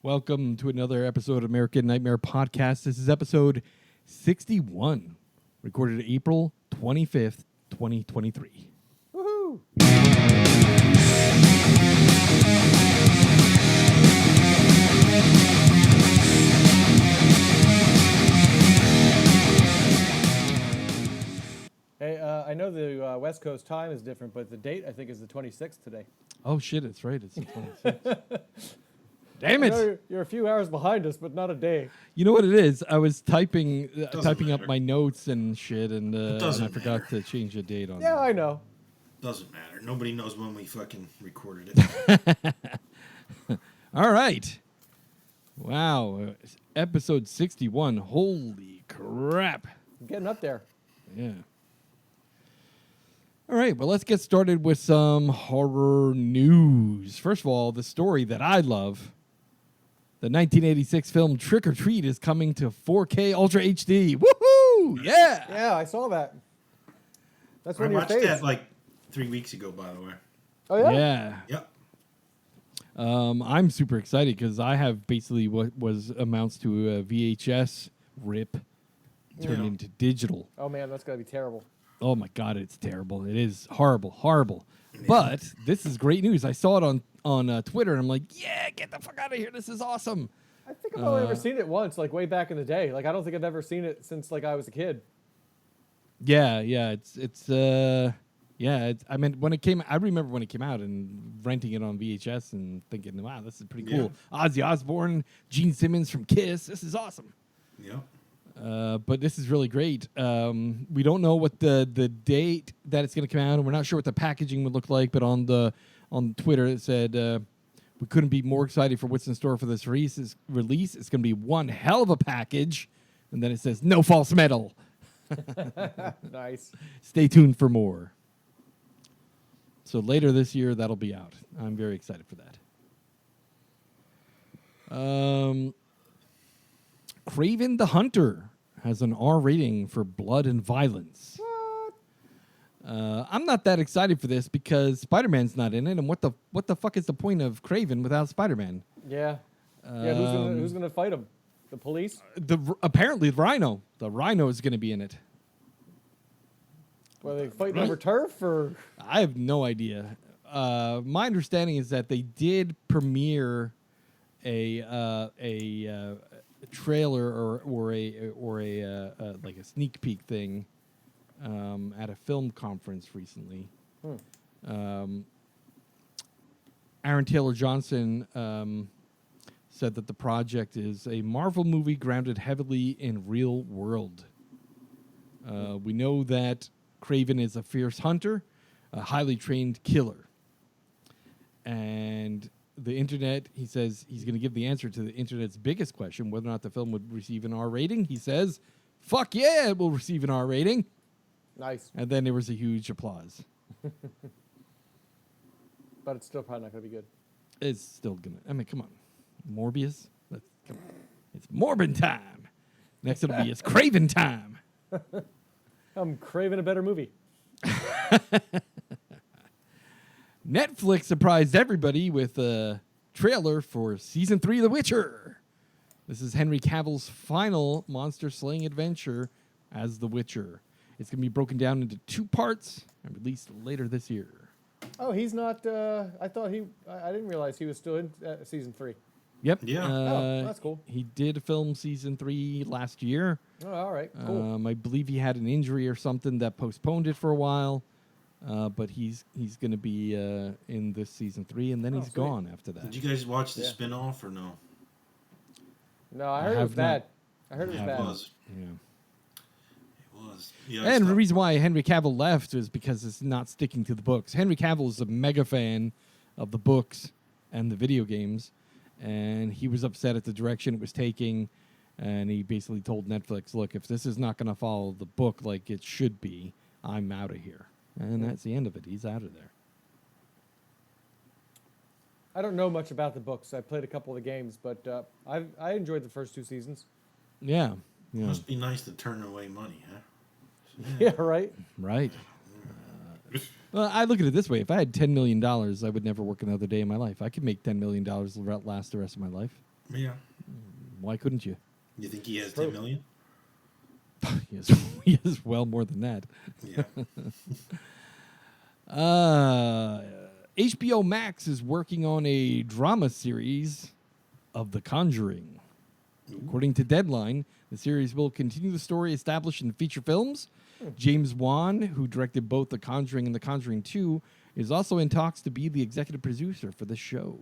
Welcome to another episode of American Nightmare Podcast. This is episode 61, recorded April 25th, 2023. Woohoo! Hey, I know the West Coast time is different, but the date, I think, is the 26th today. Oh, shit, it's right. It's the 26th. Damn I it. know you're a few hours behind us, but not a day. You know what it is? I was typing up matter. my notes and shit, and I forgot matter. to change the date on Yeah, that. I know. Doesn't matter. Nobody knows when we fucking recorded it. All right. Wow. Episode 61. Holy crap. I'm getting up there. Yeah. All right, well, let's get started with some horror news. First of all, the story that I love, the 1986 film Trick or Treat is coming to 4K Ultra HD. Woohoo! Yeah! Yeah, I saw that. That's I one of your watched faves. that like 3 weeks ago, by the way. Oh, yeah? Yeah. Yep. I'm super excited because I have basically what amounts to a VHS rip turned Yeah. into digital. Oh, man, that's going to be terrible. Oh my God, it's terrible. It is horrible, horrible. But this is great news. I saw it on Twitter, and I'm like, yeah, get the fuck out of here. This is awesome. I think I've only ever seen it once, like way back in the day. Like, I don't think I've ever seen it since, like, I was a kid. Yeah. I mean, when it came, I remember when it came out and renting it on VHS and thinking, wow, this is pretty cool. Ozzy Osbourne, Gene Simmons from Kiss. This is awesome. Yep. But this is really great. We don't know what the date that it's going to come out, and we're not sure what the packaging would look like. But on Twitter, it said we couldn't be more excited for what's in store for this release. It's going to be one hell of a package. And then it says no false metal. Nice. Stay tuned for more. So later this year, that'll be out. I'm very excited for that. Kraven the Hunter has an R rating for blood and violence. What? I'm not that excited for this because Spider-Man's not in it, and what the fuck is the point of Kraven without Spider-Man? Yeah. Yeah, who's gonna fight him? The police? Apparently the Rhino. The Rhino is going to be in it. Well, they fighting over turf, or? I have no idea. My understanding is that they did premiere a trailer or a like a sneak peek thing at a film conference recently. Aaron Taylor Johnson said that the project is a Marvel movie grounded heavily in real world. We know that Kraven is a fierce hunter, a highly trained killer. And the internet, he says he's going to give the answer to the internet's biggest question, whether or not the film would receive an R rating. He says, fuck yeah, it will receive an R rating. Nice. And then there was a huge applause. But it's still probably not going to be good. It's still going to, I mean, come on. Morbius? Come on. It's Morbin time. Next it'll be it's Kraven time. I'm craving a better movie. Netflix surprised everybody with a trailer for Season 3 of The Witcher. This is Henry Cavill's final monster-slaying adventure as The Witcher. It's going to be broken down into 2 parts and released later this year. Oh, he's not. I didn't realize he was still in season 3. Yep. Yeah. Oh, that's cool. He did film Season 3 last year. Oh, all right, cool. I believe he had an injury or something that postponed it for a while. But he's going to be in this Season 3, and then he's sweet. gone after that. Did you guys watch the Yeah. spin-off or no? No, I heard it was have bad. not. I heard it was It bad. was. Yeah. It was. Yeah. I And the stopped. reason why Henry Cavill left is because it's not sticking to the books. Henry Cavill is a mega fan of the books and the video games, and he was upset at the direction it was taking, and he basically told Netflix, look, if this is not going to follow the book like it should be, I'm out of here. And that's the end of it. He's out of there. I don't know much about the books. I played a couple of the games, but I enjoyed the first 2 seasons. Yeah. Yeah. Must be nice to turn away money, huh? Yeah, right? Right. Well, I look at it this way. If I had $10 million, I would never work another day in my life. I could make $10 million last the rest of my life. Yeah. Why couldn't you? You think he has 10 million? He has well more than that. Yeah. HBO Max is working on a drama series of The Conjuring. According to Deadline, the series will continue the story established in feature films. James Wan, who directed both The Conjuring and The Conjuring 2, is also in talks to be the executive producer for the show.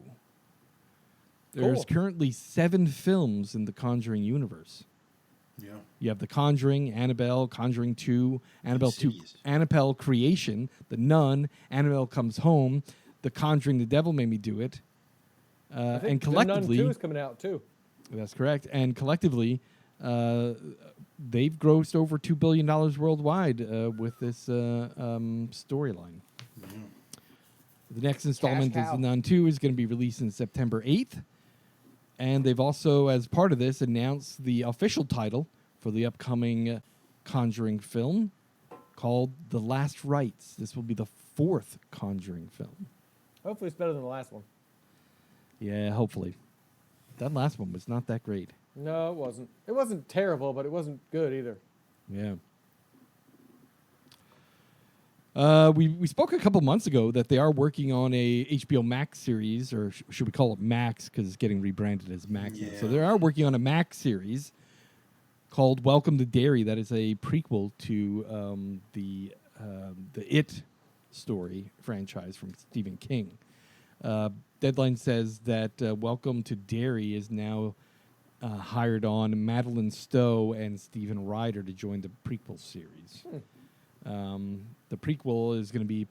There's currently 7 films in the Conjuring universe. Yeah. You have The Conjuring, Annabelle, Conjuring 2, Annabelle 2, Annabelle Creation, The Nun, Annabelle Comes Home, The Conjuring, The Devil Made Me Do It. And collectively, The Nun 2 is coming out too. That's correct. And collectively, they've grossed over $2 billion worldwide with this storyline. Mm-hmm. The next installment is The Nun 2 is going to be released on September 8th. And they've also, as part of this, announced the official title for the upcoming Conjuring film called The Last Rites. This will be the 4th Conjuring film. Hopefully it's better than the last one. Yeah, hopefully. That last one was not that great. No, it wasn't. It wasn't terrible, but it wasn't good either. Yeah. We spoke a couple months ago that they are working on a HBO Max series, or should we call it Max because it's getting rebranded as Max now. So they are working on a Max series called Welcome to Derry. That is a prequel to the It story franchise from Stephen King. Deadline says that Welcome to Derry is now hired on Madeleine Stowe and Stephen Ryder to join the prequel series. The prequel is going to be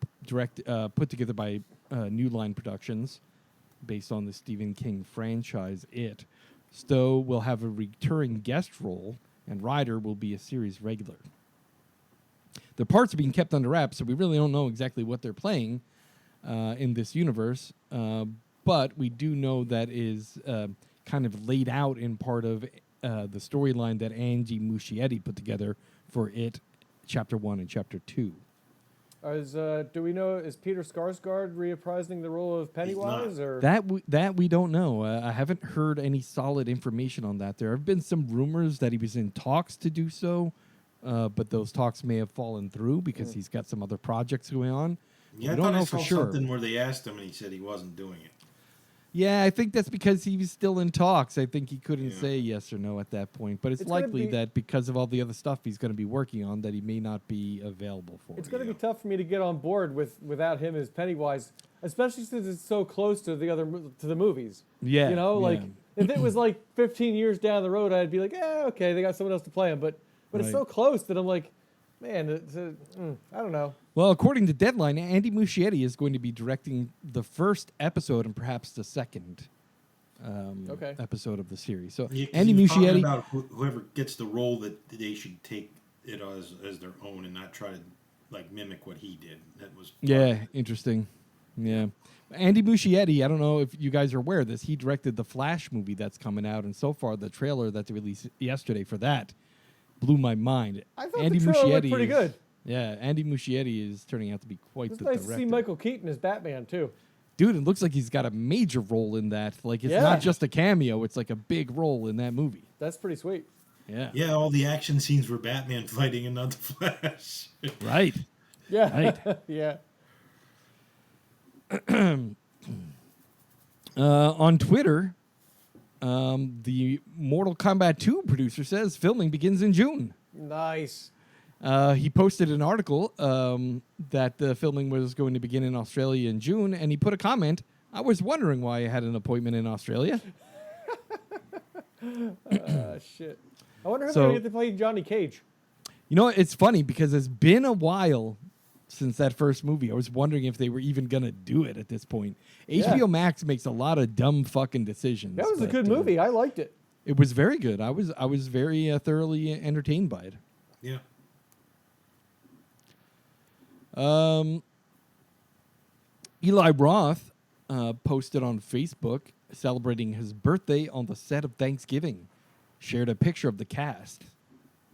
put together by New Line Productions based on the Stephen King franchise It. Stowe will have a recurring guest role, and Ryder will be a series regular. The parts are being kept under wraps, so we really don't know exactly what they're playing in this universe, but we do know that is kind of laid out in part of the storyline that Andy Muschietti put together for It, Chapter 1 and Chapter 2. Do we know, is Peter Skarsgård reprising the role of Pennywise? Or That we don't know. I haven't heard any solid information on that. There have been some rumors that he was in talks to do so, but those talks may have fallen through because he's got some other projects going on. Yeah, we I don't thought know I for saw sure. something where they asked him and he said he wasn't doing it. Yeah, I think that's because he was still in talks. I think he couldn't say yes or no at that point. But it's likely that because of all the other stuff he's going to be working on, that he may not be available for. It's going to be tough for me to get on board without him as Pennywise, especially since it's so close to the movies. Yeah, you know, like if it was like 15 years down the road, I'd be like, yeah, okay, they got someone else to play him. But it's so close that I'm like, man, I don't know. Well, according to Deadline, Andy Muschietti is going to be directing the first episode and perhaps the second episode of the series. So Andy Muschietti, about whoever gets the role that they should take it as their own and not try to like mimic what he did. That was interesting. Yeah, Andy Muschietti. I don't know if you guys are aware of this. He directed the Flash movie that's coming out, and so far the trailer that they released yesterday for that blew my mind. I thought Andy the trailer looked pretty good. Yeah, Andy Muschietti is turning out to be quite the director. It's nice to see Michael Keaton as Batman, too. Dude, it looks like he's got a major role in that. Like, it's not just a cameo. It's like a big role in that movie. That's pretty sweet. Yeah. Yeah, all the action scenes were Batman fighting another Flash. Right. Yeah. Right. Yeah. On Twitter, the Mortal Kombat 2 producer says filming begins in June. Nice. He posted an article that the filming was going to begin in Australia in June, and he put a comment, I was wondering why I had an appointment in Australia. Shit. I wonder if they're going to get to play Johnny Cage. You know, it's funny because it's been a while since that first movie. I was wondering if they were even going to do it at this point. HBO Max makes a lot of dumb fucking decisions. That was a good movie. I liked it. It was very good. I was very thoroughly entertained by it. Yeah. Eli Roth posted on Facebook celebrating his birthday on the set of Thanksgiving. Shared a picture of the cast.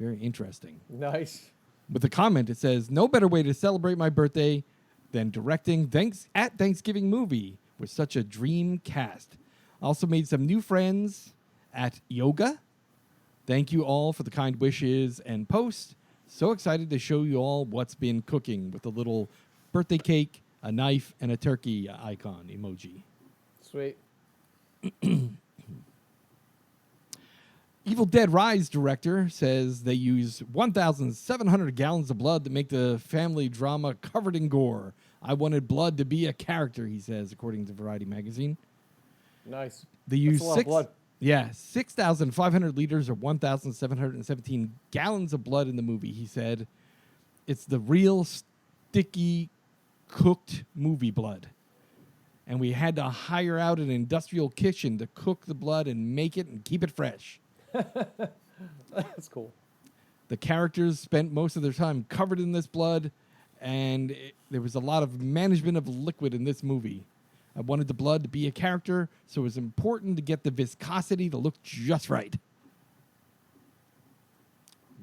Very interesting. Nice. With a comment, it says, no better way to celebrate my birthday than directing Thanksgiving movie with such a dream cast. Also made some new friends at yoga. Thank you all for the kind wishes and posts. So excited to show you all what's been cooking with a little birthday cake, a knife, and a turkey icon emoji. Sweet. Evil Dead Rise director says they use 1,700 gallons of blood to make the family drama covered in gore. I wanted blood to be a character, he says, according to Variety magazine. Nice. They use That's a lot of blood. 6,500 liters or 1,717 gallons of blood in the movie, he said. It's the real sticky, cooked movie blood. And we had to hire out an industrial kitchen to cook the blood and make it and keep it fresh. That's cool. The characters spent most of their time covered in this blood, and there was a lot of management of liquid in this movie. I wanted the blood to be a character, so it was important to get the viscosity to look just right.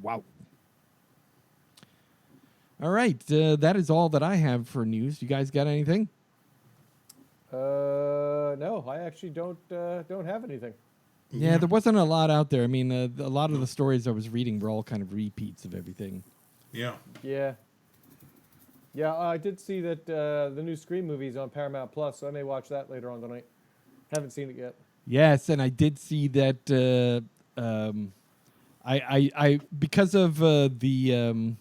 Wow. All right, that is all that I have for news. You guys got anything? No, I actually don't have anything. Yeah, there wasn't a lot out there. I mean, a lot of the stories I was reading were all kind of repeats of everything. Yeah. Yeah. Yeah, I did see that the new Scream movie's on Paramount Plus, so I may watch that later on tonight. Haven't seen it yet. Yes, and I did see that. I because of the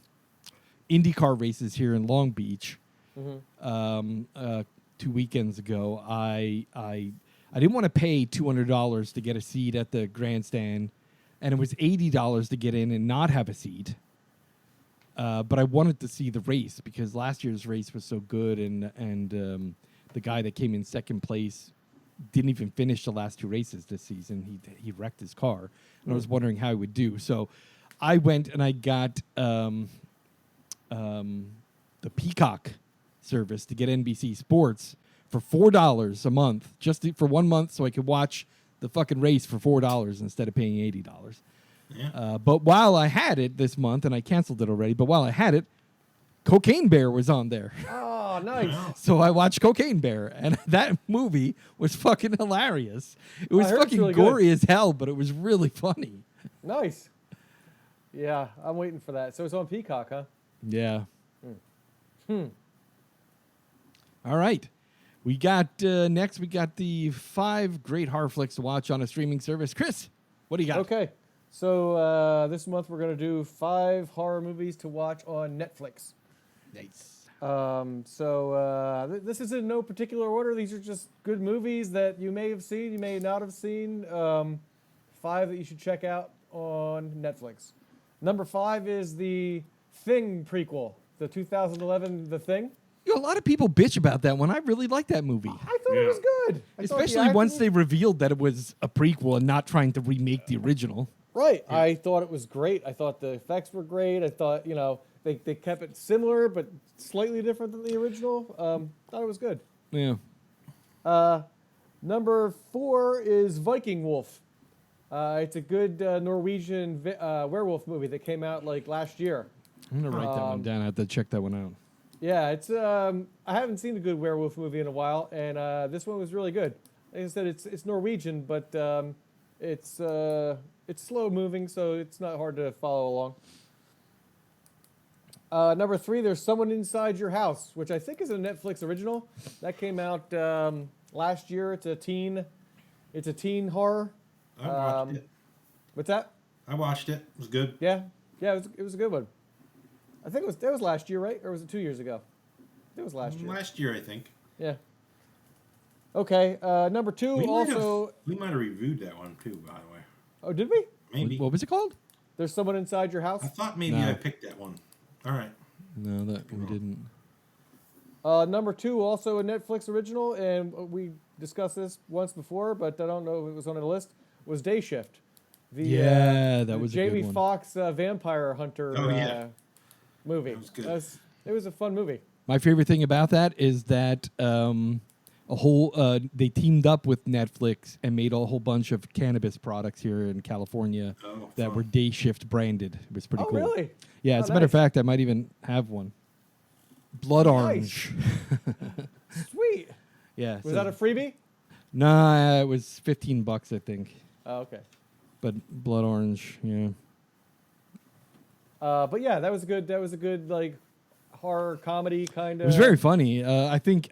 IndyCar races here in Long Beach, 2 weekends ago, I didn't want to pay $200 to get a seat at the grandstand, and it was $80 to get in and not have a seat. But I wanted to see the race because last year's race was so good, and the guy that came in second place didn't even finish the last 2 races this season. He wrecked his car, and I was wondering how he would do. So I went and I got the Peacock service to get NBC Sports for $4 a month, for 1 month, so I could watch the fucking race for $4 instead of paying $80. Yeah. But while I had it this month, and I canceled it already, but while I had it, Cocaine Bear was on there. Oh, nice. So I watched Cocaine Bear, and that movie was fucking hilarious. It was I heard it's fucking really gory good. as hell, but it was really funny. Nice. Yeah, I'm waiting for that. So it's on Peacock, huh? Yeah. All right. We got next. We got the 5 great horror flicks to watch on a streaming service. Chris, what do you got? Okay. So this month we're going to do 5 horror movies to watch on Netflix. Nice. This is in no particular order. These are just good movies that you may have seen, you may not have seen. 5 that you should check out on Netflix. Number 5 is the Thing prequel, the 2011 The Thing. You know, a lot of people bitch about that one. I really like that movie. I thought it was good. Especially once they revealed that it was a prequel and not trying to remake the original. Right. Yeah. I thought it was great. I thought the effects were great. I thought, they kept it similar but slightly different than the original. Thought it was good. Yeah. Number 4 is Viking Wolf. It's a good Norwegian werewolf movie that came out like last year. I'm going to write that one down. I have to check that one out. Yeah, it's I haven't seen a good werewolf movie in a while, and this one was really good. Like I said, it's Norwegian, but it's slow moving, so it's not hard to follow along. Number 3, there's Someone Inside Your House, which I think is a Netflix original. That came out last year. It's a teen horror. I watched it. What's that? I watched it. It was good. Yeah, it was a good one. I think that was last year, right? Or was it 2 years ago? It was last year. Last year, I think. Yeah. Okay. Number 2 We also. might have reviewed that one too, by the way. Oh, did we? Maybe. What was it called? There's Someone Inside Your House. I thought maybe No. I picked that one. All right. No, that we didn't. Number 2, also a Netflix original, and we discussed this once before, but I don't know if it was on the list. Was Day Shift? That the was a Jamie good one. Foxx vampire hunter movie. That was good. It was a fun movie. My favorite thing about that is that they teamed up with Netflix and made a whole bunch of cannabis products here in California that fun. were Day Shift branded. It was pretty Oh, cool. really? Yeah, as a matter of fact, I might even have one. Blood Orange. Sweet. Yeah. Was that a freebie? Nah, it was $15, I think. Oh, okay. But Blood Orange, yeah. But yeah, that was good. That was a good like horror comedy kind of. It was very funny. I think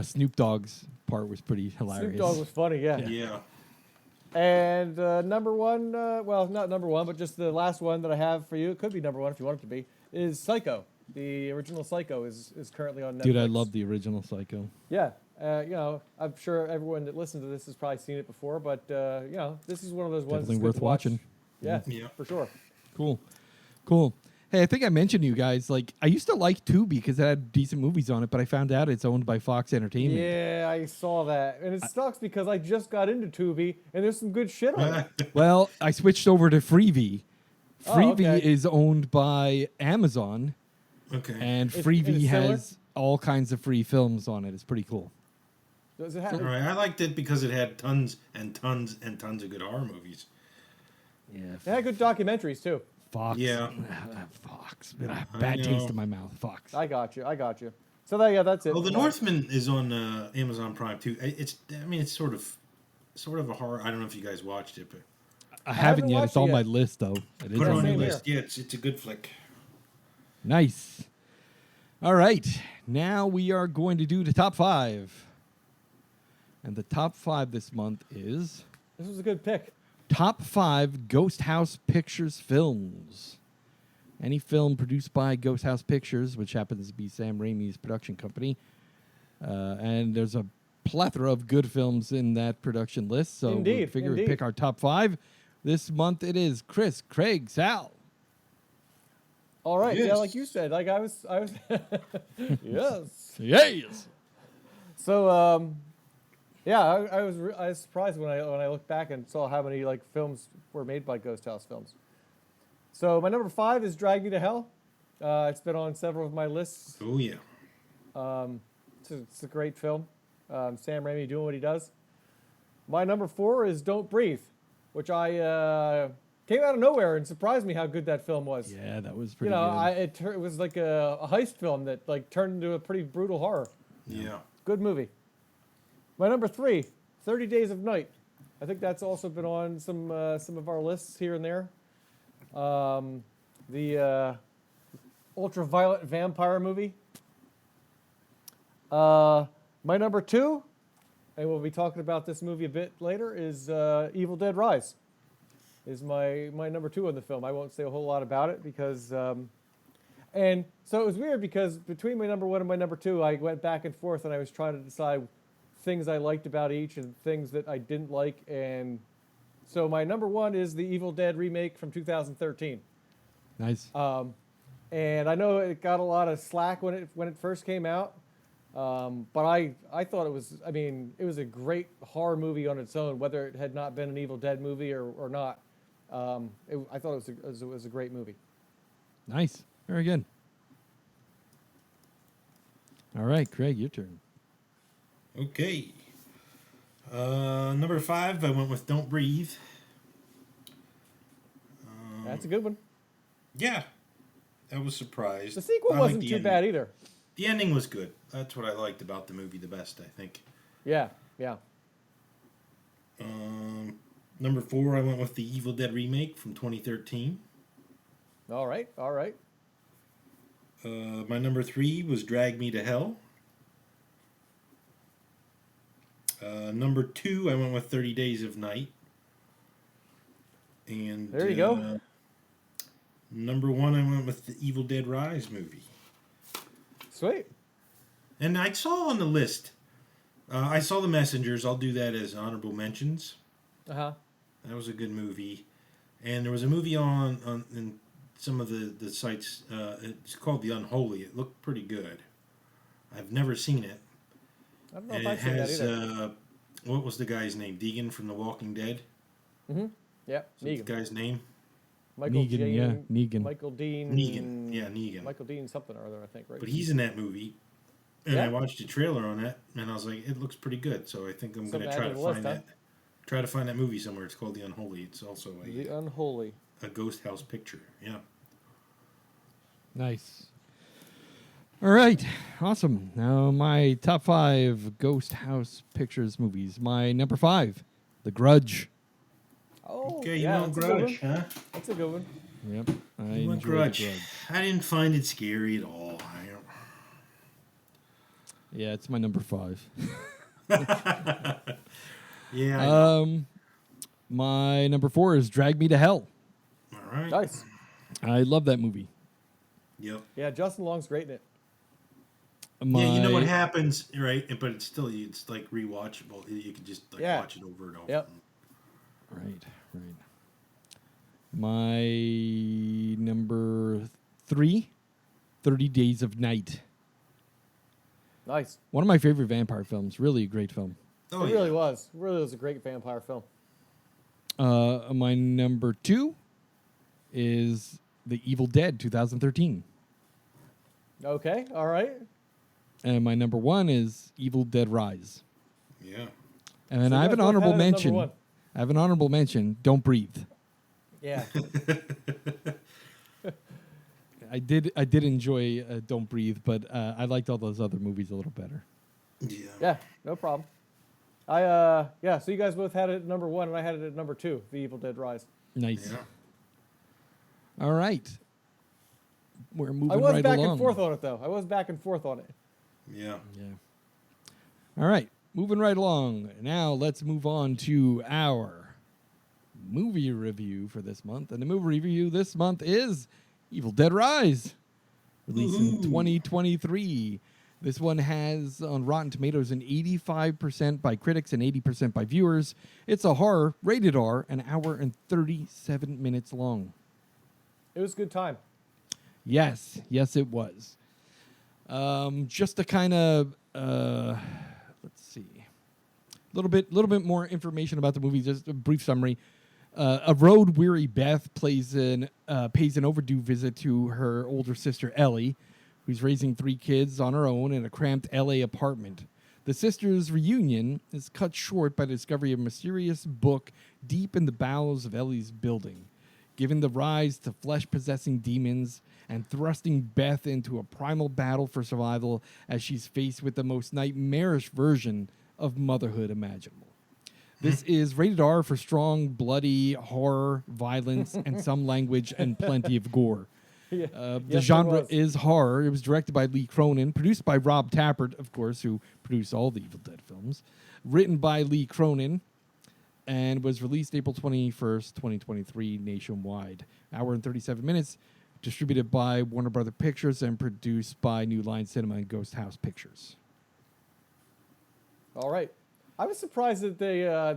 Snoop Dogg's part was pretty hilarious. Snoop Dogg was funny, yeah. Yeah. And number one, well, not number one, but just the last one that I have for you. It could be number one if you want it to be. Is Psycho. The original Psycho is currently on Netflix. Dude, I love the original Psycho. Yeah, I'm sure everyone that listens to this has probably seen it before, but this is one of those ones Definitely that's worth good to watch. watching. Yeah, Yeah. for sure. Cool. Hey, I think I mentioned to you guys, like, I used to like Tubi because it had decent movies on it, but I found out it's owned by Fox Entertainment. Yeah, I saw that, and it sucks because I just got into Tubi, and there's some good shit on it. Well, I switched over to Freevee. Oh, Freevee okay. is owned by Amazon, Okay. and Is- Freevee is it similar? has all kinds of free films on it. It's pretty cool. Does it All have? right. I liked it because it had tons and tons and tons of good horror movies. Yeah, It had good documentaries too. Fox. Yeah. Fox. Bad I taste know. in my mouth. Fox. I got you. So that's it. Well, The Northman is on Amazon Prime too. It's sort of a horror. I don't know if you guys watched it, but I haven't yet. watched It's on it my yet. list, though. It is put it on on my your Same list. list. Yeah, it's a good flick. Nice. All right. Now we are going to do the top 5. And the top 5 this month is This was a good pick. top 5 Ghost House Pictures films. Any film produced by Ghost House Pictures, which happens to be Sam Raimi's production company. And there's a plethora of good films in that production list. So we Indeed, figure we'd indeed. pick our top 5. This month it is Chris, Craig, Sal. All right. Yeah, Yes. like you said, like I was. Yes. Yes. So I was surprised when I looked back and saw how many like films were made by Ghost House Films. So my number 5 is Drag Me to Hell. It's been on several of my lists. Oh yeah. It's a great film. Sam Raimi doing what he does. My number 4 is Don't Breathe, which I came out of nowhere and surprised me how good that film was. Yeah, that was You pretty know, good. it was like a heist film that like turned into a pretty brutal horror. Yeah. Good movie. My number 3, 30 Days of Night. I think that's also been on some of our lists here and there. The ultraviolet vampire movie. My number 2, and we'll be talking about this movie a bit later, is Evil Dead Rise. Is my number 2 on the film. I won't say a whole lot about it because, and so it was weird because between my number 1 and my number 2, I went back and forth and I was trying to decide things I liked about each and things that I didn't like. And so my number 1 is the Evil Dead remake from 2013. Nice. And I know it got a lot of slack when it first came out. But I thought it was, it was a great horror movie on its own, whether it had not been an Evil Dead movie or not. I thought it was a great movie. Nice. Very good. All right, Craig, your turn. Okay. Number 5, I went with Don't Breathe. That's a good one. Yeah. I was surprised. The sequel I liked wasn't the too ending. bad either. The ending was good. That's what I liked about the movie the best, I think. Yeah. Number 4, I went with the Evil Dead remake from 2013. All right. My number 3 was Drag Me to Hell. Number 2, I went with 30 Days of Night. And There you go. Number 1, I went with the Evil Dead Rise movie. Sweet. And I saw on the list, I saw The Messengers. I'll do that as honorable mentions. Uh-huh. That was a good movie. And there was a movie on in some of the sites. It's called The Unholy. It looked pretty good. I've never seen it. I don't know And if it I've seen that has, either. what was the guy's name? Deegan from The Walking Dead? Yeah, Is that the Negan. guy's name? Michael Negan, Jane, yeah, Negan. Michael Dean. Negan. Yeah, Negan. Michael Dean something or other, I think, right? But he's in that movie. And Yeah. I watched a trailer on it, and I was like, it looks pretty good. So I think I'm So going to add try to to the list, find huh? that. Try to find that movie somewhere. It's called The Unholy. It's also The Unholy. a ghost house picture. Yeah. Nice. All right. Awesome. Now, my top 5 Ghost House Pictures movies. My number 5, The Grudge. Oh, Okay, you yeah, know that's a good Grudge, one. huh? That's a good one. Yep. I You went enjoyed Grudge. The Grudge. I didn't find it scary at all. Yeah, it's my number 5. Yeah, I know. My number 4 is Drag Me to Hell. All right. Nice. I love that movie. Yep. Yeah, Justin Long's great in it. My, Yeah, you know what happens, right? But it's still, it's like rewatchable. You can just like Yeah. watch it over and over. Yep. Right. My number 3, 30 Days of Night. Nice. One of my favorite vampire films. Really a great film. Oh, It really was. It really was a great vampire film. My number 2 is The Evil Dead 2013. Okay, all right. And my number 1 is Evil Dead Rise. Yeah. And then So I you have guys an both honorable had it at number mention. 1. I have an honorable mention. Don't Breathe. Yeah. I did enjoy Don't Breathe, but I liked all those other movies a little better. Yeah. Yeah, no problem. Yeah, so you guys both had it at number 1, and I had it at number 2, The Evil Dead Rise. Nice. Yeah. All right. We're moving I was right back along. and forth on it, though. I was back and forth on it. Yeah. Yeah. All right. Moving right along. Now let's move on to our movie review for this month. And the movie review this month is Evil Dead Rise, released in 2023. This one has on Rotten Tomatoes an 85% by critics and 80% by viewers. It's a horror, rated R, an hour and 37 minutes long. It was a good time. Yes, it was. Just to kind of let's see, a little bit more information about the movie. Just a brief summary. A road-weary Beth pays an overdue visit to her older sister Ellie, who's raising 3 kids on her own in a cramped L.A. apartment. The sisters' reunion is cut short by the discovery of a mysterious book deep in the bowels of Ellie's building, giving the rise to flesh-possessing demons and thrusting Beth into a primal battle for survival as she's faced with the most nightmarish version of motherhood imaginable. This is rated R for strong, bloody horror, violence, and some language and plenty of gore. Yeah. The Yes, it genre was. is horror. It was directed by Lee Cronin, produced by Rob Tappert, of course, who produced all the Evil Dead films, written by Lee Cronin, and was released April 21st, 2023, nationwide. Hour and 37 minutes, distributed by Warner Brother Pictures and produced by New Line Cinema and Ghost House Pictures. All right. I was surprised that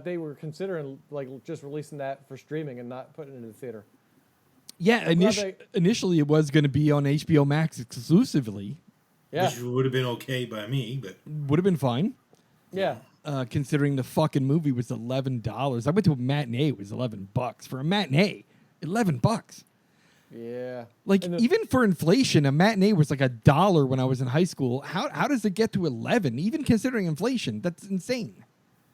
they were considering like just releasing that for streaming and not putting it in the theater. Yeah, initially it was going to be on HBO Max exclusively. Yeah. Which would have been okay by me, but Would have been fine, Yeah. considering the fucking movie was $11. I went to a matinee; it was $11 for a matinee. $11. Yeah. Like And even for inflation, a matinee was like $1 when I was in high school. How does it get to 11? Even considering inflation, that's insane.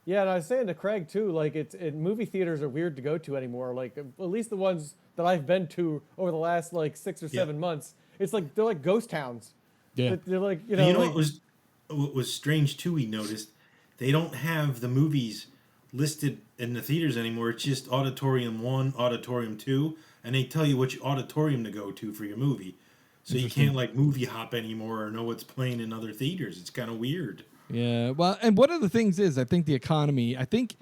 Yeah, and I was saying to Craig too, like movie theaters are weird to go to anymore. Like at least the ones that I've been to over the last like 6 or 7 months, it's like they're like ghost towns. Yeah. They're like what was strange too? We noticed they don't have the movies listed in the theaters anymore. It's just Auditorium 1, Auditorium 2, and they tell you which auditorium to go to for your movie. So you can't like movie hop anymore or know what's playing in other theaters. It's kind of weird. Yeah, well, and one of the things is, I think the economy. I think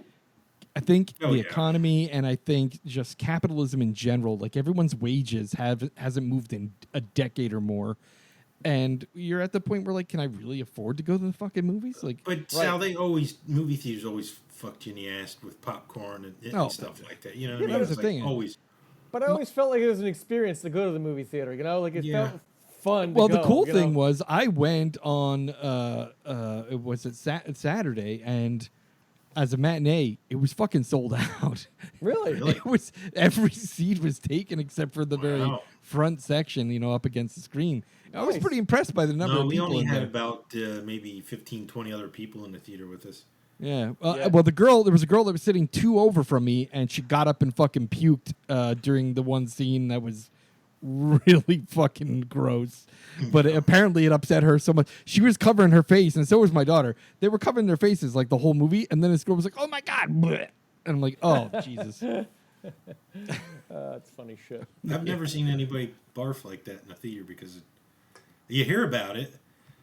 economy, and I think just capitalism in general. Like everyone's wages hasn't moved in a decade or more, and you're at the point where like, can I really afford to go to the fucking movies? Like, But Sal, movie theaters always fucked you in the ass with popcorn and stuff like that. You know what I mean? that was It's the thing. always. But I always felt like it was an experience to go to the movie theater. You know, like it felt fun. well, to the go, cool you thing know? was I went on it was Saturday, and as a matinee, it was fucking sold out. Really? It was every seat was taken except for the very Wow. front section, up against the screen. I was Nice. pretty impressed by the number No, of we people only in had there. about maybe 15, 20 other people in the theater with us. Yeah. Yeah. Well, there was a girl that was sitting 2 over from me, and she got up and fucking puked during the one scene that was really fucking gross. But apparently it upset her so much. She was covering her face, and so was my daughter. They were covering their faces like the whole movie, and then this girl was like, "Oh my god!" bleh. And I'm like, "Oh Jesus." That's funny shit. I've never seen anybody barf like that in a theater because you hear about it.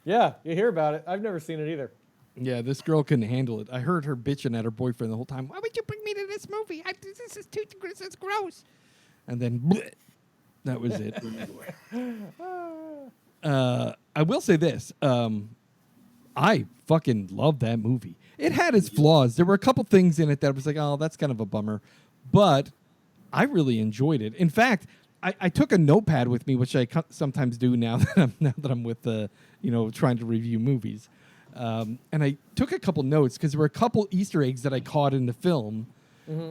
Yeah, you hear about it. I've never seen it either. Yeah, this girl couldn't handle it. I heard her bitching at her boyfriend the whole time. Why would you bring me to this movie? This is gross. And then bleh, that was it. I will say this. I fucking love that movie. It had its flaws. There were a couple things in it that was like, oh, that's kind of a bummer. But I really enjoyed it. In fact, I took a notepad with me, which I sometimes do now that I'm with trying to review movies. And I took a couple notes because there were a couple Easter eggs that I caught in the film,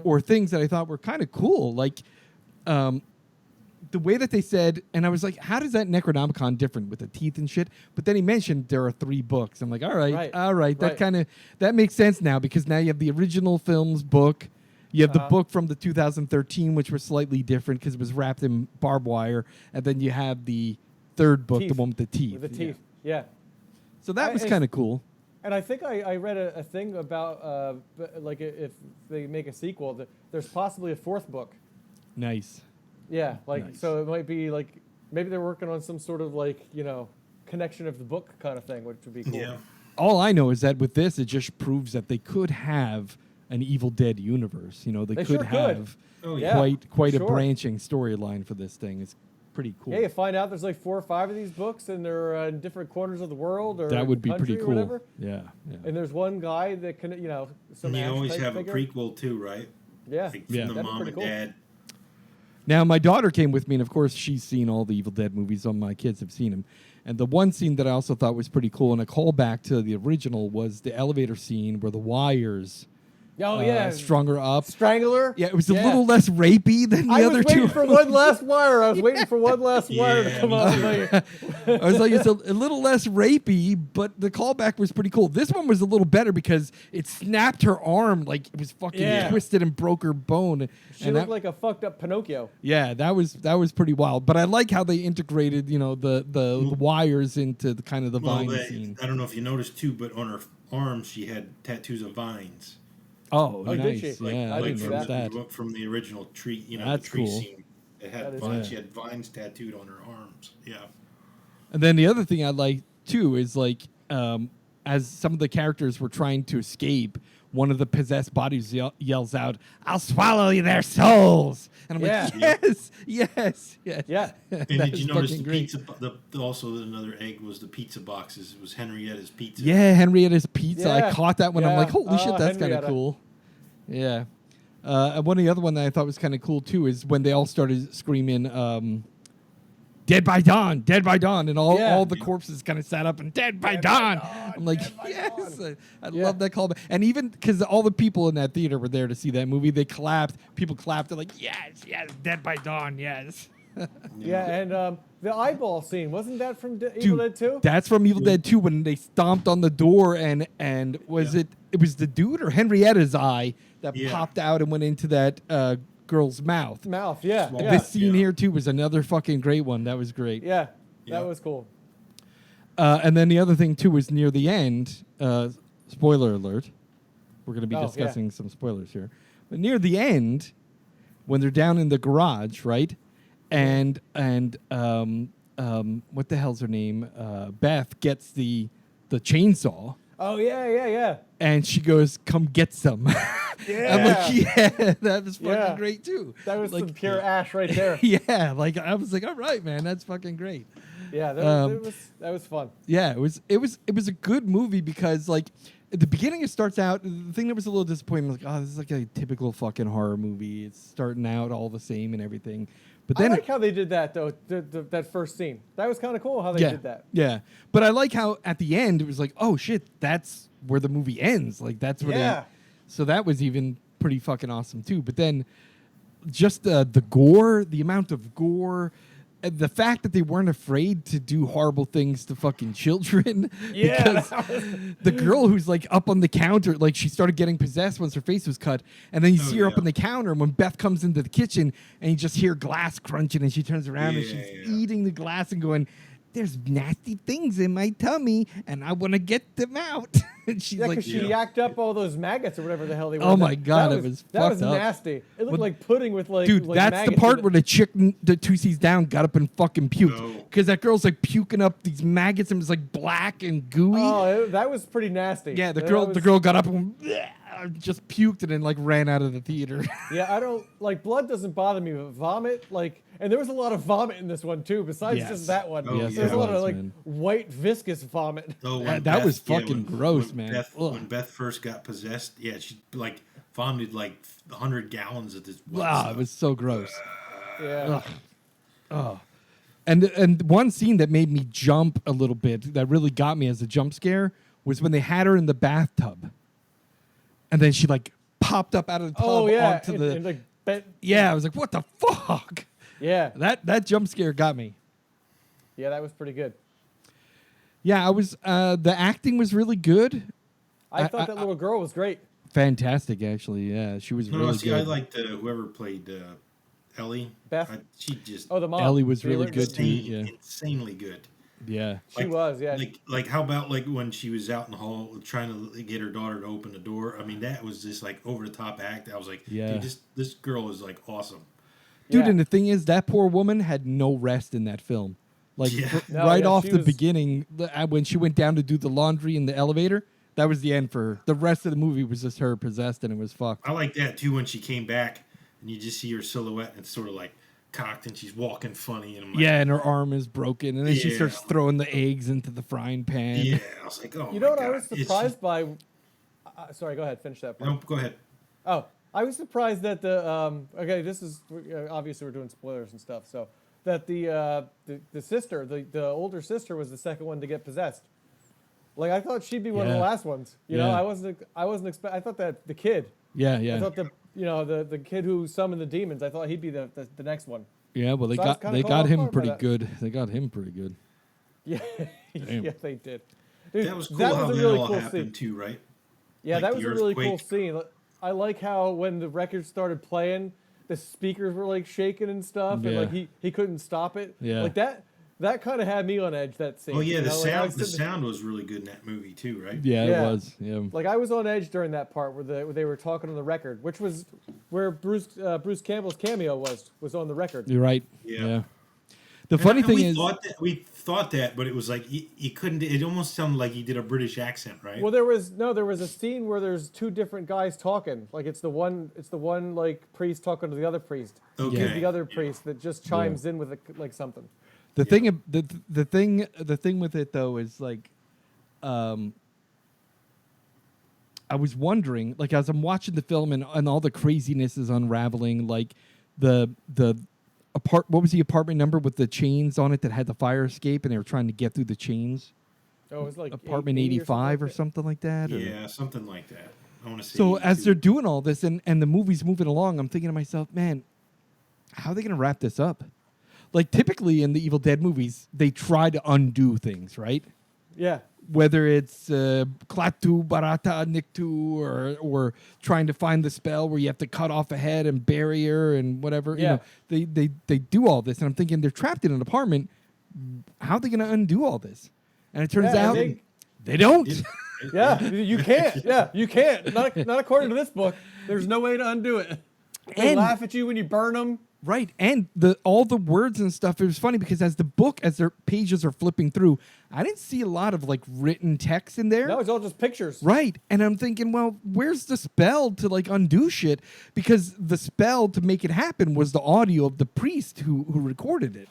or things that I thought were kind of cool, like the way that they said. And I was like, how does that Necronomicon different with the teeth and shit? But then he mentioned there are 3 books. I'm like, all right. That makes sense now, because now you have the original film's book. You have the book from the 2013, which was slightly different because it was wrapped in barbed wire. And then you have the 3rd book, the one with the teeth. With the teeth, yeah. So that was kind of cool. And I think I read a thing about, like, if they make a sequel, that there's possibly a 4th book. Nice. Yeah, like, Nice. So it might be, like, maybe they're working on some sort of, like, connection of the book kind of thing, which would be cool. Yeah. All I know is that with this, it just proves that they could have an Evil Dead universe. They could sure have Oh, yeah. quite a sure. branching storyline for this thing. It's pretty cool. Yeah, you find out there's like 4 or 5 of these books, and they're in different corners of the world, or That would be country pretty or cool. whatever. Yeah. And there's one guy that can, some And you Ash always type have figure. a prequel too, right? Yeah, Like Yeah. from the That'd be mom pretty and cool. dad. Now, my daughter came with me, and of course, she's seen all the Evil Dead movies. All my kids have seen them. And the one scene that I also thought was pretty cool, and a callback to the original, was the elevator scene where the wires Oh yeah, strung her up. Strangler. Yeah, it was a little less rapey than the I other was waiting two. for one last wire. I was waiting for one last wire to Yeah, come me out. too. I was like, it's a little less rapey, but the callback was pretty cool. This one was a little better because it snapped her arm like it was fucking Yeah. twisted and broke her bone. She And looked that- like a fucked up Pinocchio. yeah, that was pretty wild. But I like how they integrated, the wires into the kind of the vine scene. I don't know if you noticed too, but on her arms she had tattoos of vines. Oh, Oh, did nice. she? Yeah, I didn't didn't see notice that. that. From the original tree, That's the tree cool. scene. It had That is vines. cool. She had vines tattooed on her arms. Yeah. And then the other thing I like too is like as some of the characters were trying to escape, one of the possessed bodies yells out, "I'll swallow their souls!" And I'm like, Yeah. yes. Yeah. And That did was you notice fucking the great. pizza? Also, another egg was the pizza boxes. It was Henrietta's pizza. Yeah, Henrietta's pizza. I Yeah. caught that when I'm Yeah. like, holy shit, that's kind of Henrietta. cool. Yeah. And one of the other one that I thought was kind of cool too is when they all started screaming, "Dead by dawn, dead by dawn," and all the corpses kind of sat up and "Dead by dawn." I'm like, yes, I love that callback. And even because all the people in that theater were there to see that movie, they clapped. People clapped. They're like, yes, Dead by Dawn, yes. Yeah, and the eyeball scene, wasn't that from Evil Dead 2? That's from Evil Dead 2 when they stomped on the door and was it was the dude or Henrietta's eye that popped out and went into that girl's mouth. Mouth, yeah. Small. Yeah. This scene here too was another fucking great one. That was great. Yeah, Yeah. that was cool. And then the other thing too was near the end. Spoiler alert. We're going to be Oh, yeah. discussing some spoilers here. But near the end, when they're down in the garage, right? And what the hell's her name? Beth gets the chainsaw. Oh, yeah. And she goes, "Come get some." Yeah. I'm like, yeah, that was fucking Yeah. great too. That was like, some pure ash right there. yeah, like I was like, all right, man, that's fucking great. Yeah, that was fun. Yeah, it was a good movie because like at the beginning it starts out. The thing that was a little disappointing was like, oh, this is like a typical fucking horror movie. It's starting out all the same and everything. But then I like how they did that though. That first scene, that was kind of cool how they did that. Yeah, but I like how at the end it was like, oh shit, that's where the movie ends. Like that's where Yeah. so that was even pretty fucking awesome too. But then just the gore, the amount of gore, and the fact that they weren't afraid to do horrible things to fucking children. Yeah. Because the girl who's like up on the counter, like she started getting possessed once her face was cut. And then you see her up yeah. on the counter. And when Beth comes into the kitchen and you just hear glass crunching and she turns around and Yeah, she's yeah. eating the glass and going, there's nasty things in my tummy, and I want to get them out. And she's Yeah, like, because she yacked up all those maggots or whatever the hell they were. Oh my God, that it was that fucked was up. nasty. It looked Well, like pudding with like. dude, like that's the maggots part in where the chick, the two seats down, got up and fucking puked. No. Because that girl's like puking up these maggots and it was like black and gooey. That was pretty nasty. Yeah, the That girl was- got up and just puked and then like ran out of the theater. Yeah, I don't like blood. Doesn't bother me, but vomit, like, and there was a lot of vomit in this one too. Besides Yes. just that one, Oh, yes, there's there a lot of was, like man. white viscous vomit. Oh, when That Beth- was fucking when- gross, when man. Beth, Ugh. when Beth first got possessed, yeah, she like vomited like 100 gallons of this. wet Wow, stuff. it was so gross. Yeah. Oh. And one scene that made me jump a little bit, that really got me as a jump scare, was when they had her in the bathtub. And then she like popped up out of the tub Oh yeah. onto the... and, like, bent. Yeah, I was like, what the fuck? Yeah. That jump scare got me. Yeah, that was pretty good. Yeah, I was. The acting was really good. I thought that little girl was great. Fantastic, actually. Yeah, she was No, really see, good. I liked whoever played Ellie. Beth? She just Oh, the mom. Ellie was The really original- good too. Yeah, insanely good. yeah. She was, yeah. Like how about like when she was out in the hall trying to get her daughter to open the door? I mean, that was just like over the top act. I was like, Yeah. dude, this girl is like awesome. Dude, Yeah. and the thing is, that poor woman had no rest in that film. Like Yeah. No, right yeah, off she the was- beginning, when she went down to do the laundry in the elevator, that was the end for her. The rest of the movie was just her possessed, and it was fucked. I like that too when she came back and you just see her silhouette and it's sort of like cocked and she's walking funny and I'm like, Yeah, and her arm is broken, and then she Yeah. starts throwing the eggs into the frying pan. yeah. I was like, oh, You know what my I God. was It's- surprised by? Sorry, go ahead. Finish that part. No, go ahead. Oh, I was surprised that the okay, this is obviously we're doing spoilers and stuff, so that the sister, the older sister, was the second one to get possessed. Like I thought she'd be one of the Yeah. last ones. You know, Yeah. I wasn't expect. I thought that the kid. Yeah, I yeah. thought the kid who summoned the demons. I thought he'd be the next one. Yeah, well, they So I was got kinda they caught got off him guard by pretty that. good. They got him pretty good. Yeah, Damn. yeah, they did. Dude, That was cool that how was a that really all cool happened scene. too, right? Yeah, Like that the was a really cool earthquake. scene. I like how when the record started playing, the speakers were like shaking and stuff, and Yeah. like he couldn't stop it. Yeah. Like that kind of had me on edge. That scene. Oh yeah, you the know? Like, I sound was the sitting- sound was really good in that movie too, right? Yeah, Yeah. it was. Yeah. Like I was on edge during that part where they were talking on the record, which was where Bruce Campbell's cameo was on the record. You're right. Yeah. Yeah. The funny And thing we is, thought that, but it was like he couldn't. It almost sounded like he did a British accent, right? Well, there was a scene where there's two different guys talking. Like it's the one like priest talking to the other priest. Okay. He's the other priest that just chimes in with like something. the thing, the thing with it though is like, I was wondering, like as I'm watching the film and all the craziness is unraveling, like the what was the apartment number with the chains on it that had the fire escape and they were trying to get through the chains? Oh, it was like Apartment 80 85 or like that. something like that. Or- Yeah, something like that. I want to say. So as 82. they're doing all this and the movie's moving along, I'm thinking to myself, man, how are they going to wrap this up? Like typically in the Evil Dead movies, they try to undo things, right? Yeah. Whether it's Klaatu, Barata, Niktu, or trying to find the spell where you have to cut off a head and bury her and whatever. Yeah. You know, they do all this, and I'm thinking they're trapped in an apartment. How are they going to undo all this? And it turns Yeah, out and they don't. Yeah, you can't. Yeah, you can't. Not according to this book. There's no way to undo it. They And- laugh at you when you burn them. Right, and all the words and stuff. It was funny because as their pages are flipping through, I didn't see a lot of like written text in there. No, it's all just pictures. Right, and I'm thinking, well, where's the spell to like undo shit? Because the spell to make it happen was the audio of the priest who recorded it.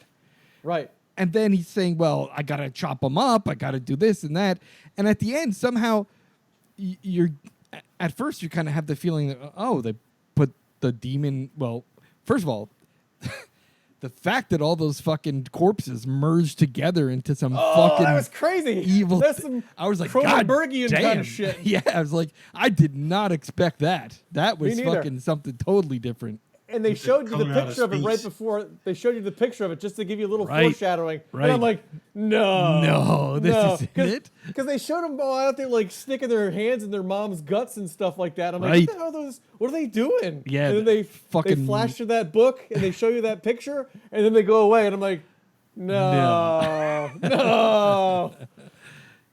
Right. And then he's saying, well, I gotta chop them up, I gotta do this and that, and at the end somehow you're at first you kind of have the feeling that they put the demon. Well, first of all. The fact that all those fucking corpses merged together into some fucking that was crazy. evil. That's some I was like, God Cronenbergian damn. kind of shit. Yeah, I was like, I did not expect that. That was neither. fucking something totally different. And they showed you the Coming out of picture of it right space. before. They showed you the picture of it just to give you a little Right. foreshadowing. Right. And I'm like, no, this isn't it. Because they showed them all out there like sticking their hands in their mom's guts and stuff like that. I'm like, Right. what the hell are those? What are they doing? Yeah, And then they fucking- flash to that book and they show you that picture and then they go away and I'm like, No. No.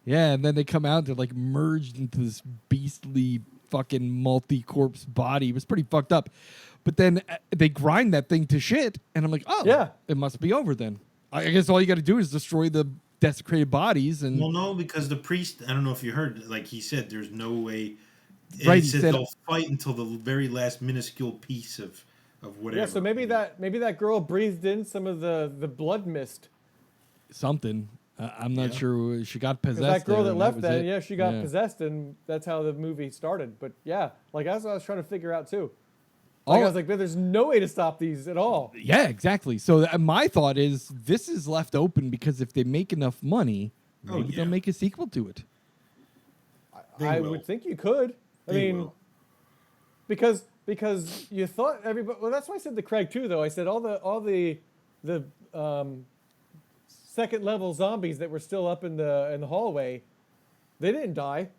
Yeah, and then they come out, they're like merged into this beastly fucking multi-corpse body. It was pretty fucked up. But then they grind that thing to shit, and I'm like, oh, Yeah. it must be over then. I guess all you got to do is destroy the desecrated bodies. And Well, no, because the priest, I don't know if you heard, like he said, there's no way. And Right, he he said said- they'll fight until the very last minuscule piece of whatever. Yeah, so maybe that girl breathed in some of the blood mist. something. I'm not Yeah. sure. She got possessed. Because that girl there, that and left was that, it. yeah, she got Yeah. possessed, and that's how the movie started. But yeah, like that's what I was trying to figure out too. Like I was like, man, there's no way to stop these at all. Yeah, exactly. So my thought is this is left open because if they make enough money, Oh, maybe yeah. they'll make a sequel to it. They I will. would think you could. I They mean, will. because you thought everybody. Well, that's why I said to Craig too, though. I said all the second level zombies that were still up in the hallway, they didn't die.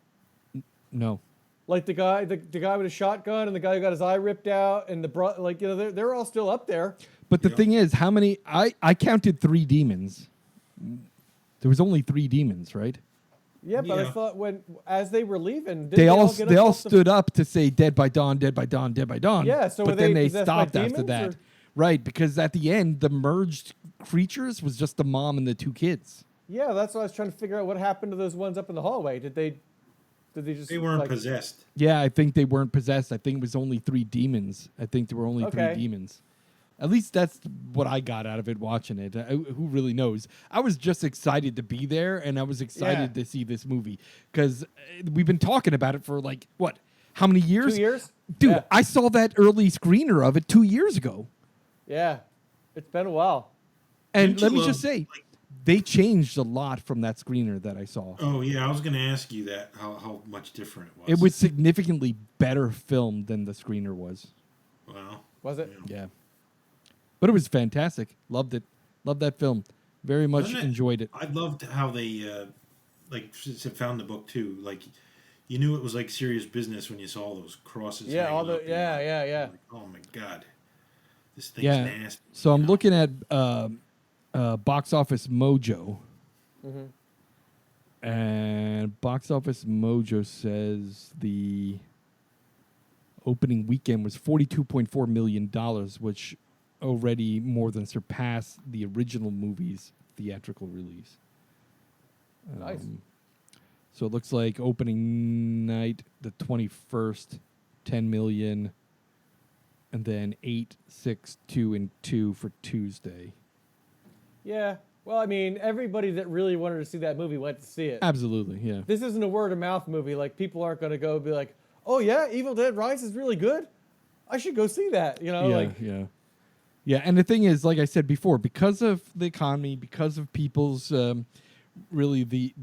No. Like the guy with a shotgun and the guy who got his eye ripped out and they're all still up there. But the Yeah. thing is, how many? I counted 3 demons. There was only 3 demons, right? Yeah, but I Yeah. thought as they were leaving, didn't They all get they up all off the- stood up to say "Dead by dawn, dead by dawn, dead by dawn." Yeah, so were but then they they possessed by stopped after demons, that, or- right? Because at the end, the merged creatures was just the mom and the 2 kids. Yeah, that's what I was trying to figure out. What happened to those ones up in the hallway? Did they just? They weren't like, possessed. Yeah, I think they weren't possessed. I think it was only 3 demons. I think there were only 3 Okay. demons. At least that's what I got out of it watching it. Who really knows? I was just excited to be there, and I was excited Yeah. to see this movie because we've been talking about it for like what? How many years? 2 years? Dude, Yeah. I saw that early screener of it 2 years ago. Yeah, it's been a while. And Didn't let you me love, just say, like- they changed a lot from that screener that I saw. Oh yeah, I was going to ask you that how much different it was. It was significantly better filmed than the screener was. Wow. Was it? Yeah. But it was fantastic. Loved it. Loved that film. Very much Wasn't it- enjoyed it. I loved how they found the book too. Like you knew it was like serious business when you saw those crosses. Yeah, hanging all the up, and yeah, you're yeah, yeah. like, oh my god, this thing's Yeah. nasty. So I'm you know? looking at Box Office Mojo. Mm-hmm. And Box Office Mojo says the opening weekend was $42.4 million, which already more than surpassed the original movie's theatrical release. Nice. So it looks like opening night, the 21st, 10 million, and then 8, 6, 2, and 2 for Tuesday. Yeah. Well, I mean, everybody that really wanted to see that movie went to see it. Absolutely, yeah. This isn't a word of mouth movie. Like people aren't going to go be like, "Oh yeah, Evil Dead Rise is really good. I should go see that." You know, yeah, like yeah. And the thing is, like I said before, because of the economy, because of people's really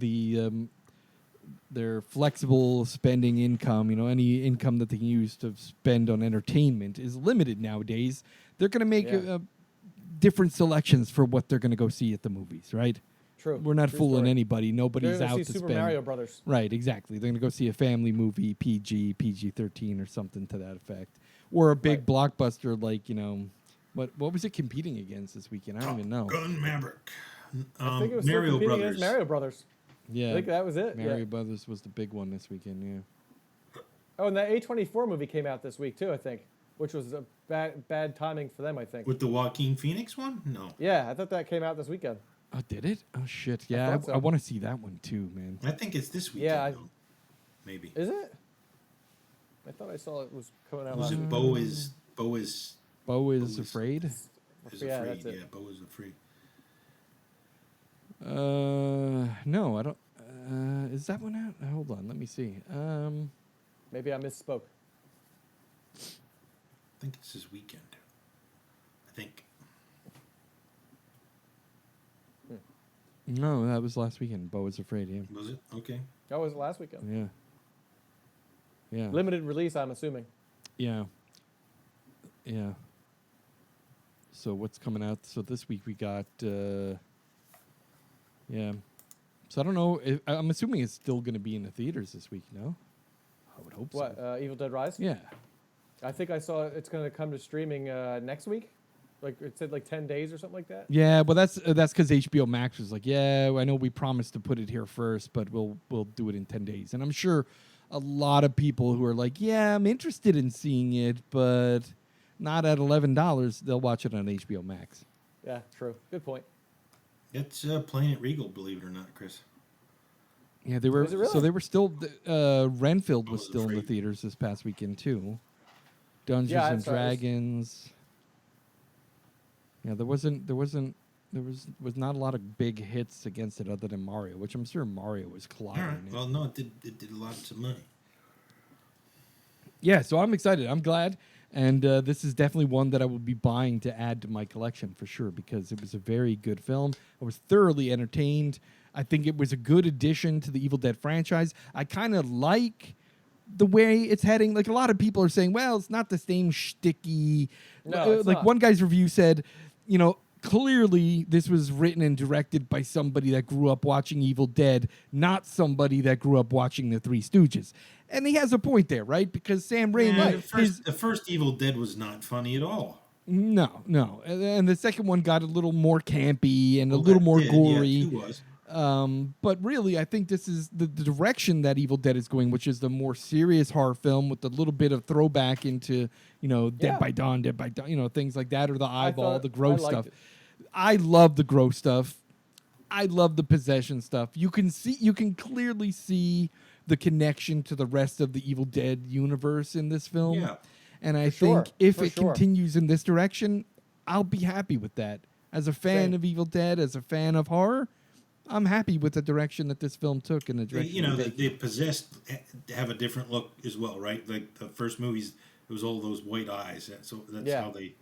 their flexible spending income, any income that they can use to spend on entertainment is limited nowadays. They're going to make Yeah. different selections for what they're going to go see at the movies, right? true. We're not True fooling story. anybody. They're Nobody's gonna out see to Super spend. Mario Brothers. Right, exactly. They're going to go see a family movie, PG-13 or something to that effect. Or a big blockbuster like, what was it competing against this weekend? I don't even know. Gun Maverick. I think it was still Mario competing Brothers. against Mario Brothers. Yeah. I think that was it. Mario Yeah. Brothers was the big one this weekend, yeah. Oh, and that A24 movie came out this week too, I think, which was a bad timing for them, I think. With the Joaquin Phoenix one? No. Yeah, I thought that came out this weekend. Oh, did it? Oh, shit. Yeah, thought so. I want to see that one too, man. I think it's this weekend. Yeah, though. Maybe. Is it? I thought I saw it was coming out Was last it week. Bo is Bo is is- Afraid? is Yeah, afraid? that's it. Yeah, Bo is afraid. No, I don't. Is that one out? Hold on, let me see. Maybe I misspoke. I think it's this weekend. I think. No, that was last weekend. Bo is Afraid, yeah. Was it? Okay. That was last weekend. Yeah. Yeah. Limited release, I'm assuming. Yeah. Yeah. So what's coming out? So this week we got, yeah. So I don't know. I'm assuming it's still going to be in the theaters this week, no? I would hope What, so. Evil Dead Rise? Yeah. I think I saw it's going to come to streaming next week. Like it said, like 10 days or something like that. Yeah, well, that's because HBO Max was like, yeah, I know we promised to put it here first, but we'll do it in 10 days. And I'm sure a lot of people who are like, yeah, I'm interested in seeing it, but not at $11. They'll watch it on HBO Max. Yeah, true. Good point. It's playing at Regal, believe it or not, Chris. Yeah, they were. Is it really? So they were still. Renfield was was still in the afraid. theaters this past weekend too. Dungeons Yeah, and that's right. Dragons. Yeah, there was not a lot of big hits against it other than Mario, which I'm sure Mario was All right. clobbering it. Well, no, it did lots of money. Yeah, so I'm excited. I'm glad. And this is definitely one that I will be buying to add to my collection for sure because it was a very good film. I was thoroughly entertained. I think it was a good addition to the Evil Dead franchise. I kind of like the way it's heading. Like a lot of people are saying, well, it's not the same shticky. No, it's like not. one guy's review said, clearly this was written and directed by somebody that grew up watching Evil Dead, not somebody that grew up watching the Three Stooges. And he has a point there, right? Because Sam Raimi, Yeah, the first Evil Dead was not funny at all. no, and the second one got a little more campy and a little more gory. Yeah, two was. But really, I think this is the direction that Evil Dead is going, which is the more serious horror film with a little bit of throwback into, Dead by Dawn, things like that, or the eyeball, the gross stuff. I love the gross stuff. I love the possession stuff. You can clearly see the connection to the rest of the Evil Dead universe in this film. Yeah. And I sure, think if for it sure. continues in this direction, I'll be happy with that. As a fan Same. of Evil Dead, as a fan of horror, I'm happy with the direction that this film took and the direction. They Possessed have a different look as well, right? Like the first movies, it was all those white eyes. So that's how they.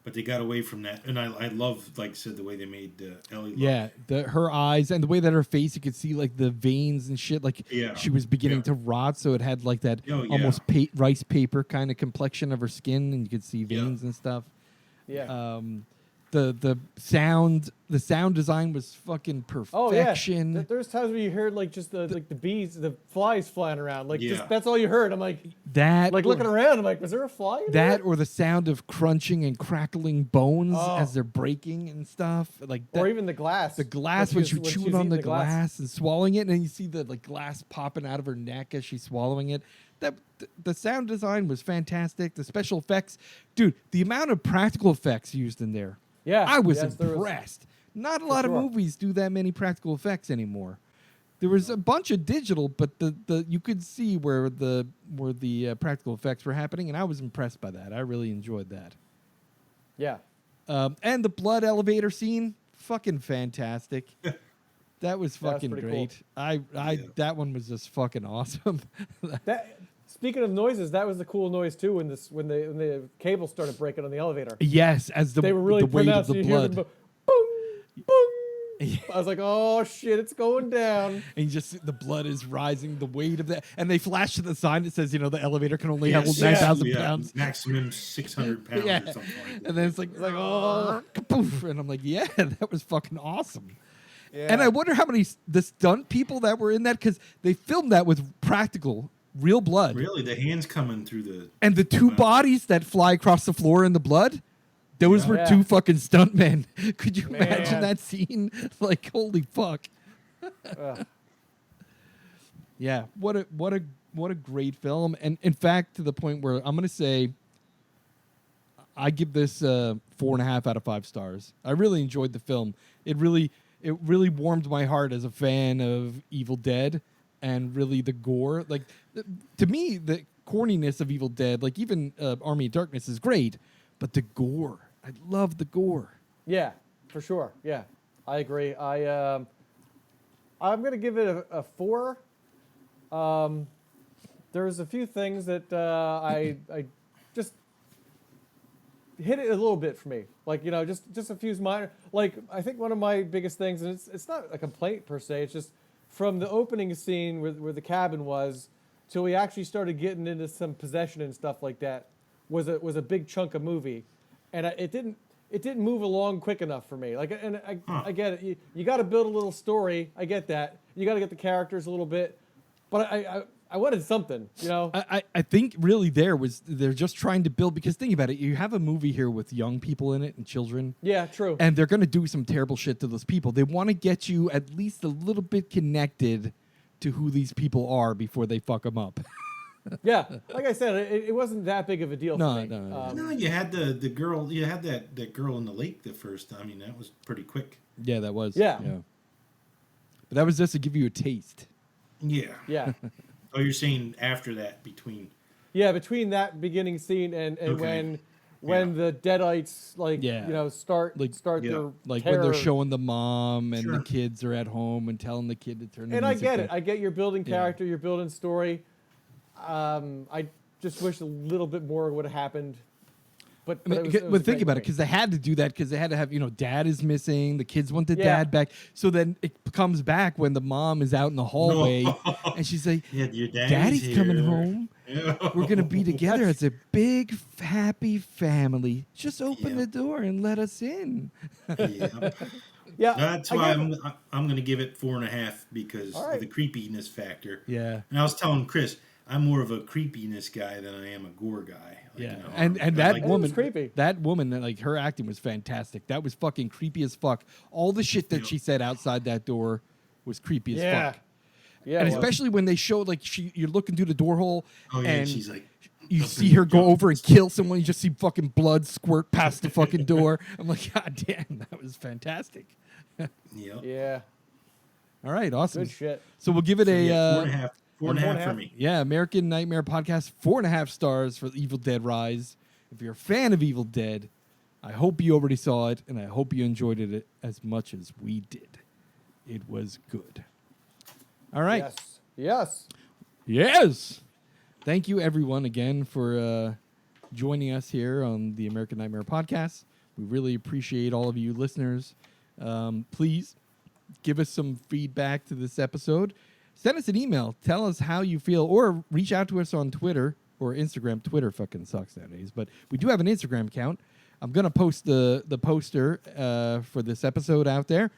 But they got away from that, and I love, like I said, the way they made Ellie look. Yeah, her eyes and the way that her face, you could see like the veins and shit. Like she was beginning to rot, so it had like that almost rice paper kind of complexion of her skin, and you could see veins and stuff. Yeah. The sound design was fucking perfection. Oh yeah. There's times where you heard like just the bees, the flies flying around. Like Yeah. just that's all you heard. I'm like That looking around. I'm like, was there a fly? In that there? or the sound of crunching and crackling bones as they're breaking and stuff. Like that, or even the glass. the glass when she was chewing on eating the glass and swallowing it, and then you see the like glass popping out of her neck as she's swallowing it. The sound design was fantastic. The special effects, dude, the amount of practical effects used in there. Yeah, I was yes, there was. impressed. Not a lot of sure. movies do that many practical effects anymore. There was a bunch of digital, but the you could see where the practical effects were happening, and I was impressed by that. I really enjoyed that. Yeah. And the blood elevator scene, fucking fantastic. That was fucking pretty great. That one was just fucking awesome. That speaking of noises, that was the cool noise too when the cable started breaking on the elevator. Yes, as They were really the weight of pronounced. the You hear them blood. go, boom, boom. I was like, oh shit, it's going down. And you just the blood is rising, the weight of that, and they flash to the sign that says, the elevator can only hold 9,000 pounds, maximum 600 pounds or something like that. and then it's like oh, poof, and I'm like, yeah, that was fucking awesome. Yeah. And I wonder how many the stunt people that were in that, because they filmed that with practical, real blood. Really, the hands coming through the. And the two bodies that fly across the floor in the blood, those were Yeah. two fucking stuntmen. Could you Man. imagine that scene? Like, holy fuck. Yeah, what a great film. And in fact, to the point where I'm gonna say I give this 4.5 out of 5 stars. I really enjoyed the film. It really warmed my heart as a fan of Evil Dead, and really the gore. Like to me, the corniness of Evil Dead, like even Army of Darkness, is great, but the gore, I love the gore. Yeah, for sure. Yeah, I agree. I'm gonna give it a 4. There's a few things that I just hit it a little bit for me. Like, just a few minor. Like, I think one of my biggest things, and it's not a complaint per se. It's just from the opening scene where the cabin was till we actually started getting into some possession and stuff like that was a big chunk of movie, and it didn't move along quick enough for me. Like, and I get it. You got to build a little story. I get that. You got to get the characters a little bit. But I wanted something, I think really they're just trying to build, because think about it, you have a movie here with young people in it and children. Yeah, true. And they're going to do some terrible shit to those people. They want to get you at least a little bit connected to who these people are before they fuck them up. Yeah, like I said, it wasn't that big of a deal for me. No, you had the girl. You had that girl in the lake the first time. I mean, that was pretty quick. Yeah, that was. Yeah. But that was just to give you a taste. Yeah. Yeah. Oh, you're saying after that, between. Yeah, between that beginning scene and Okay. when the Deadites start their Like terror. when they're showing the mom and the Sure. kids are at home and telling the kid to turn the And I music get down. it. I get you're building character, you're building story. I just wish a little bit more would have happened. But I mean, it was a but think great about it, movie. because they had to do that, because they had to have, dad is missing, the kids want the Yeah. dad back. So then it comes back when the mom is out in the hallway and she's like, Yeah, your Daddy's coming here. home. We're going to be together as a big, happy family. Just open Yeah. the door and let us in. Yeah. Yeah, That's I why get- I'm going to give it 4.5 because All right. of the creepiness factor. Yeah. And I was telling Chris, I'm more of a creepiness guy than I am a gore guy. Like, Yeah, you know, and I that like- It was woman, creepy. that woman, like her acting was fantastic. That was fucking creepy as fuck. All the shit that Yeah. she said outside that door was creepy as Yeah. fuck. Yeah, And it was. especially when they show like you're looking through the door hole, Oh yeah, and she's like, you up see in her the go jump. over and kill someone. You just see fucking blood squirt past the fucking door. I'm like, God damn, that was fantastic. Yep. Yeah, All right, awesome. good shit. So we'll give it So, a yeah, 4.5. 4.5 for 4.5. me. yeah, American Nightmare Podcast, 4.5 stars for Evil Dead Rise. If you're a fan of Evil Dead, I hope you already saw it, and I hope you enjoyed it as much as we did. It was good. All right. Yes. Yes. Yes. Thank you, everyone, again for joining us here on the American Nightmare Podcast. We really appreciate all of you listeners. Please give us some feedback to this episode. Send us an email. Tell us how you feel, or reach out to us on Twitter or Instagram. Twitter fucking sucks nowadays, but we do have an Instagram account. I'm going to post the poster for this episode out there.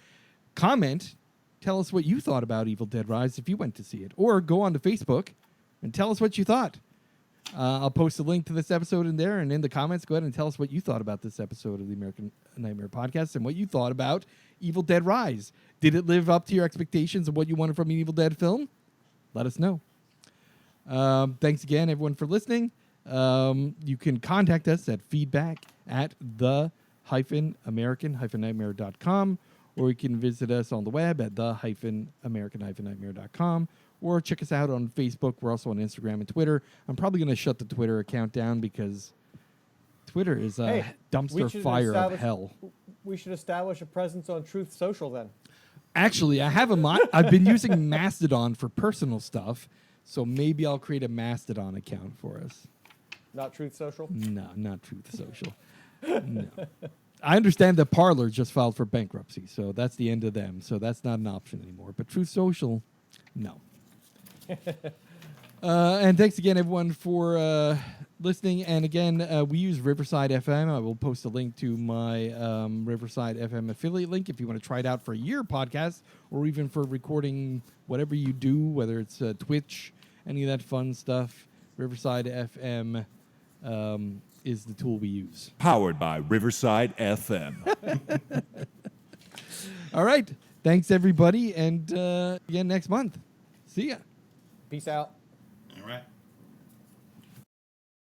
Comment. Tell us what you thought about Evil Dead Rise if you went to see it. Or go on to Facebook and tell us what you thought. I'll post a link to this episode in there, and in the comments, go ahead and tell us what you thought about this episode of the American Nightmare Podcast and what you thought about Evil Dead Rise. Did it live up to your expectations of what you wanted from an Evil Dead film? Let us know. Thanks again, everyone, for listening. You can contact us at feedback@the-american-nightmare.com, or you can visit us on the web at the-american-nightmare.com, or check us out on Facebook. We're also on Instagram and Twitter. I'm probably going to shut the Twitter account down because Twitter is a Hey, we dumpster should fire of establish- hell. We should establish a presence on Truth Social then. Actually, I have I've been using Mastodon for personal stuff, so maybe I'll create a Mastodon account for us. Not Truth Social. No, not Truth Social. No. I understand that Parler just filed for bankruptcy, so that's the end of them. So that's not an option anymore. But Truth Social, no. And thanks again, everyone, for listening. And again, we use Riverside FM. I will post a link to my Riverside FM affiliate link if you want to try it out for your podcast, or even for recording whatever you do, whether it's Twitch, any of that fun stuff. Riverside FM is the tool we use. Powered by Riverside FM. All right. Thanks, everybody. And again, next month. See ya. Peace out.